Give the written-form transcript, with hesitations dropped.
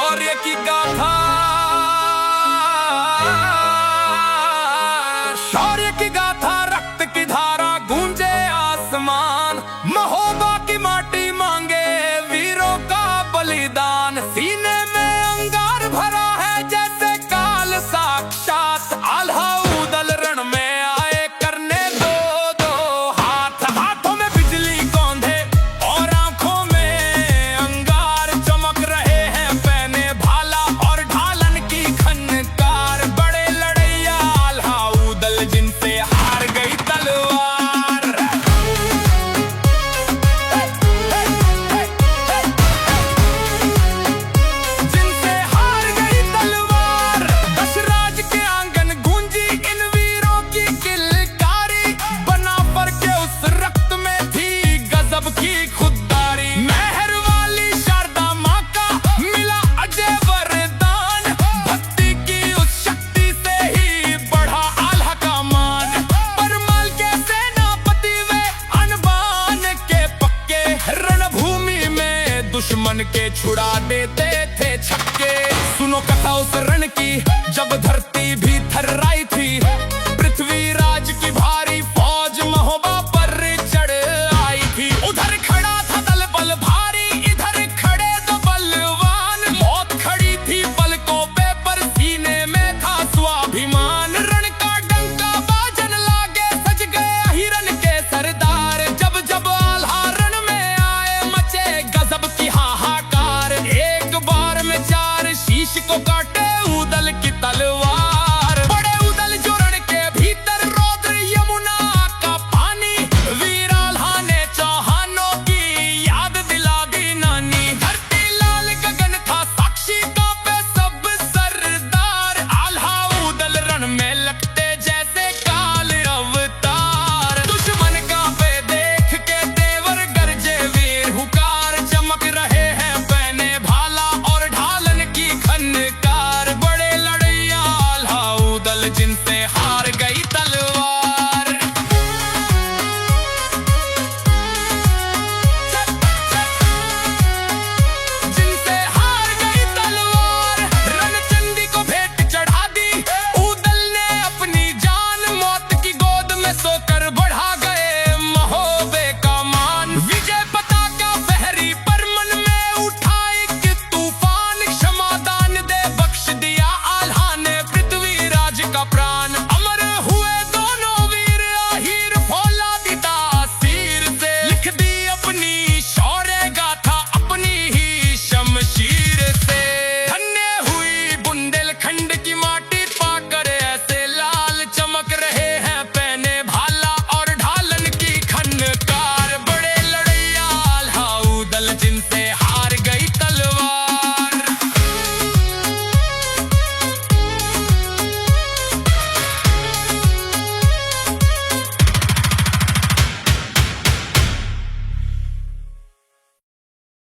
शौर्य की गाथा, शौर्य की गाथा, रक्त की धारा गूंजे आसमान, महोबा की माटी मांगे वीरों का बलिदान। सीने में अंगार भरा है जैसे काल साक्षात, आल्हा उदल रण में आए करने दो दो हाथ। हाथों में बिजली कौंधे और आंखों में अंगार, चमक रहे हैं पहने भाला और ढालन की खनकार। बड़े लड़ैया आल्हा उदल जिनसे हार गई तलवार, जिनसे हार गई तलवार। दशराज के आंगन गूंजी इन वीरों की किलकारी, बना पर के उस रक्त में थी गजब की खुददारी। मेहर वाली शारदा माँ का मिला अजय वरदान, भक्ति की उस शक्ति से ही बढ़ा आल्हा का मान। परमाल के सेनापति वे अनबान के पक्के, रणभूमि में दुश्मन के छुड़ा देते थे छक्के। सुनो कथा उस रण की जब धरती भी थर्रा